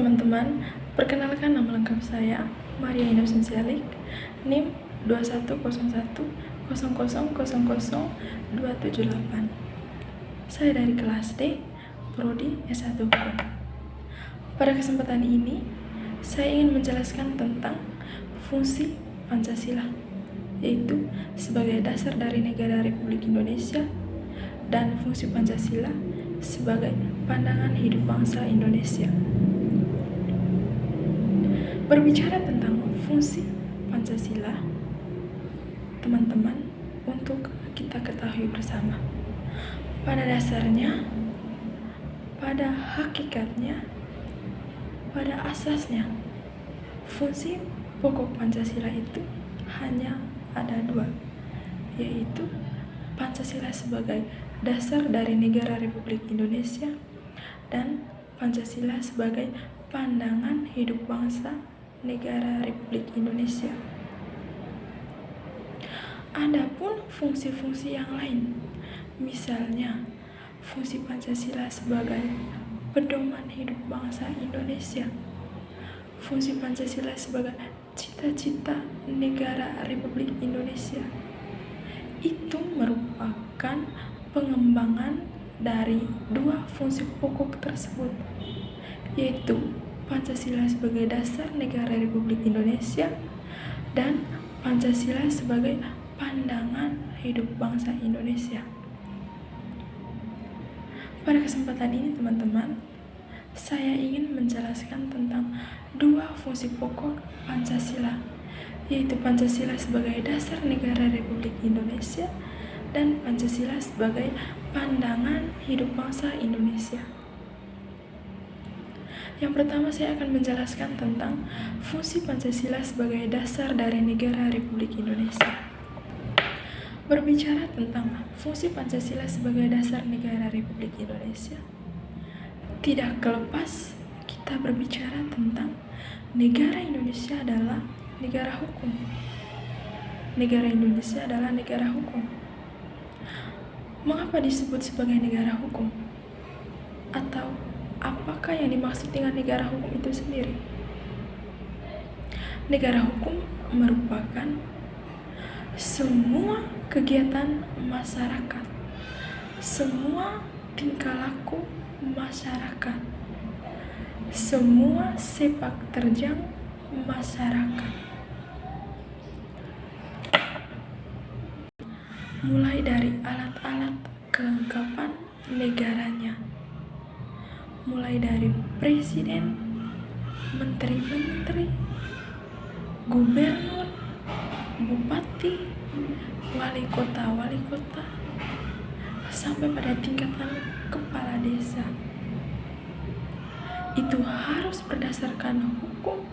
teman-teman, perkenalkan nama lengkap saya, Maria Inosensialik, NIM 210100000278. Saya dari kelas D, Prodi S1 Hukum. Pada kesempatan ini, saya ingin menjelaskan tentang fungsi Pancasila, yaitu sebagai dasar dari negara Republik Indonesia dan fungsi Pancasila sebagai pandangan hidup bangsa Indonesia. Berbicara tentang fungsi Pancasila, teman-teman, untuk kita ketahui bersama, pada dasarnya, pada hakikatnya, pada asasnya, fungsi pokok Pancasila itu hanya ada dua, yaitu Pancasila sebagai dasar dari negara Republik Indonesia dan Pancasila sebagai pandangan hidup bangsa negara Republik Indonesia. Adapun fungsi-fungsi yang lain, misalnya fungsi Pancasila sebagai pedoman hidup bangsa Indonesia, fungsi Pancasila sebagai cita-cita negara Republik Indonesia, itu merupakan pengembangan dari dua fungsi pokok tersebut, yaitu Pancasila sebagai dasar negara Republik Indonesia dan Pancasila sebagai pandangan hidup bangsa Indonesia. Pada kesempatan ini, teman-teman, saya ingin menjelaskan tentang dua fungsi pokok Pancasila, yaitu Pancasila sebagai dasar negara Republik Indonesia dan Pancasila sebagai pandangan hidup bangsa Indonesia. Yang pertama, saya akan menjelaskan tentang fungsi Pancasila sebagai dasar dari negara Republik Indonesia. Berbicara tentang fungsi Pancasila sebagai dasar negara Republik Indonesia, tidak kelepas kita berbicara tentang negara Indonesia adalah negara hukum. Negara Indonesia adalah negara hukum. Mengapa disebut sebagai negara hukum? Atau apakah yang dimaksud dengan negara hukum itu sendiri? Negara hukum merupakan semua kegiatan masyarakat, semua tingkah laku masyarakat, semua sepak terjang masyarakat, mulai dari alat-alat kelengkapan negaranya, mulai dari presiden, menteri-menteri, gubernur, bupati, wali kota, sampai pada tingkatan kepala desa. Itu harus berdasarkan hukum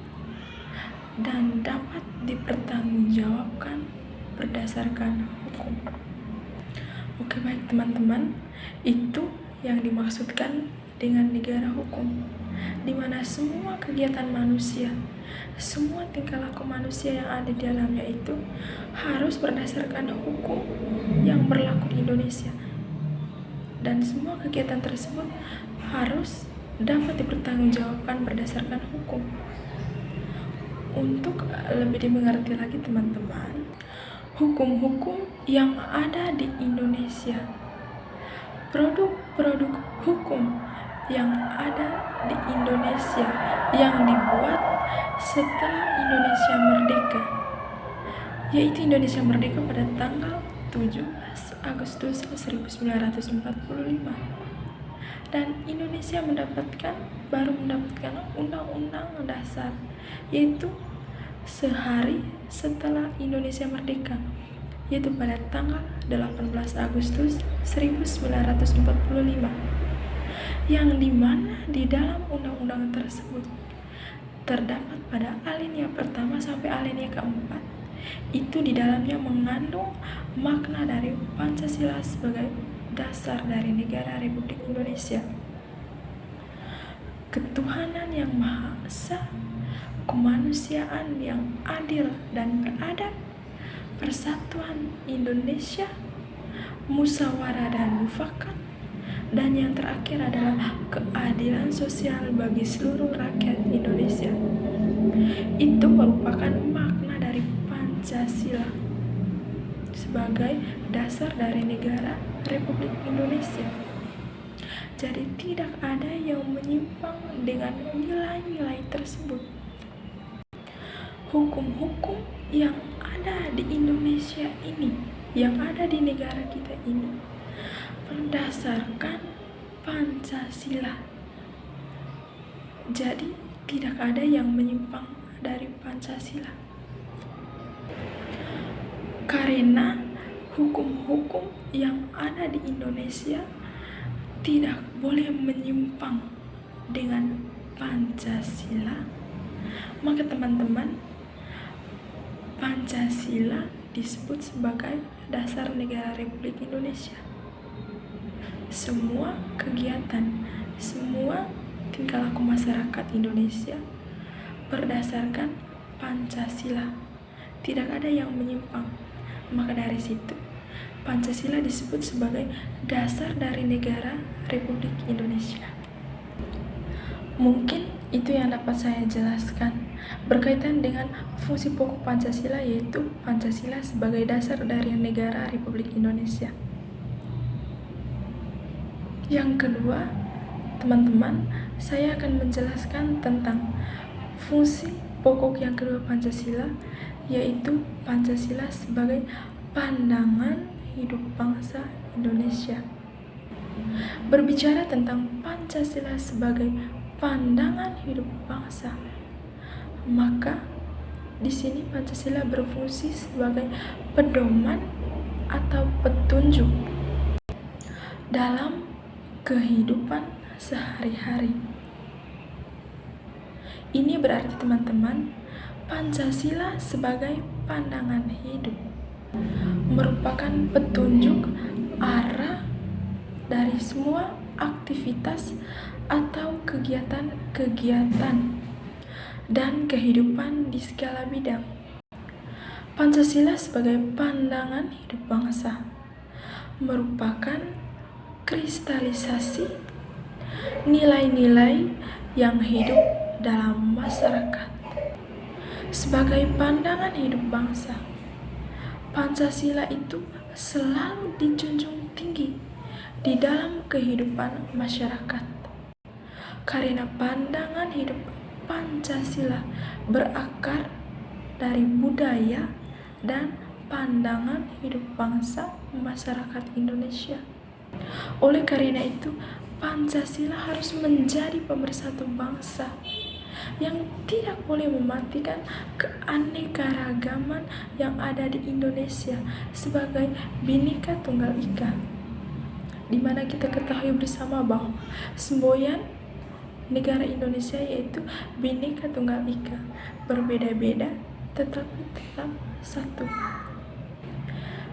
dan dapat dipertanggungjawabkan berdasarkan hukum. Oke, baik teman-teman, itu yang dimaksudkan dengan negara hukum, di mana semua kegiatan manusia, semua tingkah laku manusia yang ada di dalamnya itu harus berdasarkan hukum yang berlaku di Indonesia, dan semua kegiatan tersebut harus dapat dipertanggungjawabkan berdasarkan hukum. Untuk lebih dimengerti lagi, teman-teman, hukum-hukum yang ada di Indonesia, produk-produk hukum yang ada di Indonesia yang dibuat setelah Indonesia merdeka, yaitu Indonesia merdeka pada tanggal 17 Agustus 1945, dan Indonesia baru mendapatkan Undang-Undang Dasar, yaitu sehari setelah Indonesia merdeka, yaitu pada tanggal 18 Agustus 1945, yang dimana di dalam undang-undang tersebut terdapat pada alinea pertama sampai alinea keempat, itu di dalamnya mengandung makna dari Pancasila sebagai dasar dari negara Republik Indonesia. Ketuhanan yang Maha Esa, kemanusiaan yang adil dan beradab, persatuan Indonesia, musyawarah dan mufakat, dan yang terakhir adalah keadilan sosial bagi seluruh rakyat itu merupakan makna dari Pancasila sebagai dasar dari negara Republik Indonesia. Jadi tidak ada yang menyimpang dengan nilai-nilai tersebut. Hukum-hukum yang ada di Indonesia ini, yang ada di negara kita ini, berdasarkan Pancasila. Jadi tidak ada yang menyimpang dari Pancasila. Karena hukum-hukum yang ada di Indonesia tidak boleh menyimpang dengan Pancasila, maka teman-teman, Pancasila disebut sebagai dasar negara Republik Indonesia. Semua kegiatan, semua tingkah laku masyarakat Indonesia berdasarkan Pancasila. Tidak ada yang menyimpang. Maka dari situ, Pancasila disebut sebagai dasar dari negara Republik Indonesia. Mungkin itu yang dapat saya jelaskan berkaitan dengan fungsi pokok Pancasila, yaitu Pancasila sebagai dasar dari negara Republik Indonesia. Yang kedua, teman-teman, saya akan menjelaskan tentang fungsi pokok yang kedua Pancasila, yaitu Pancasila sebagai pandangan hidup bangsa Indonesia. Berbicara tentang Pancasila sebagai pandangan hidup bangsa, maka di sini Pancasila berfungsi sebagai pedoman atau petunjuk dalam kehidupan sehari-hari. Ini berarti teman-teman, Pancasila sebagai pandangan hidup merupakan petunjuk arah dari semua aktivitas atau kegiatan-kegiatan dan kehidupan di segala bidang. Pancasila sebagai pandangan hidup bangsa merupakan kristalisasi nilai-nilai yang hidup dalam masyarakat. Sebagai pandangan hidup bangsa, Pancasila itu selalu dijunjung tinggi di dalam kehidupan masyarakat. Karena pandangan hidup Pancasila berakar dari budaya dan pandangan hidup bangsa masyarakat Indonesia. Oleh karena itu, Pancasila harus menjadi pemersatu bangsa yang tidak boleh mematikan keanekaragaman yang ada di Indonesia sebagai Bhinneka Tunggal Ika, di mana kita ketahui bersama bahwa semboyan negara Indonesia yaitu Bhinneka Tunggal Ika, berbeda-beda tetapi tetap satu.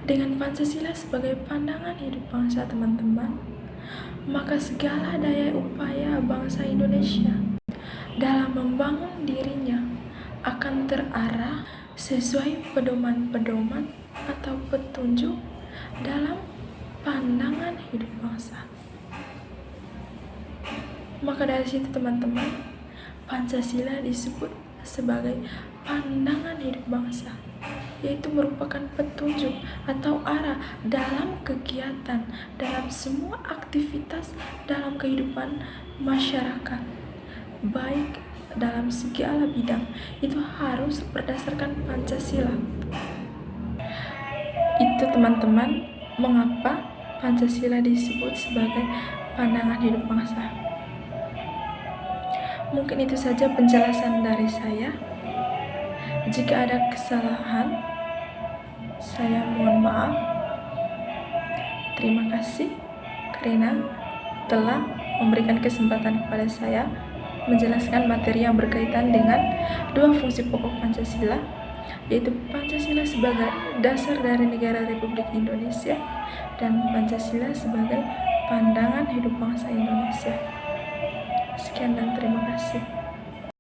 Dengan Pancasila sebagai pandangan hidup bangsa, teman-teman, maka segala daya upaya bangsa Indonesia dalam membangun dirinya akan terarah sesuai pedoman-pedoman atau petunjuk dalam pandangan hidup bangsa. Maka dari situ teman-teman, Pancasila disebut sebagai pandangan hidup bangsa, yaitu merupakan petunjuk atau arah dalam kegiatan, dalam semua aktivitas dalam kehidupan masyarakat, baik dalam segala bidang, itu harus berdasarkan Pancasila. Itu teman-teman, mengapa Pancasila disebut sebagai pandangan hidup bangsa. Mungkin itu saja penjelasan dari saya. Jika ada kesalahan, saya mohon maaf. Terima kasih karena telah memberikan kesempatan kepada saya menjelaskan materi yang berkaitan dengan dua fungsi pokok Pancasila, yaitu Pancasila sebagai dasar dari negara Republik Indonesia dan Pancasila sebagai pandangan hidup bangsa Indonesia. Sekian dan terima kasih.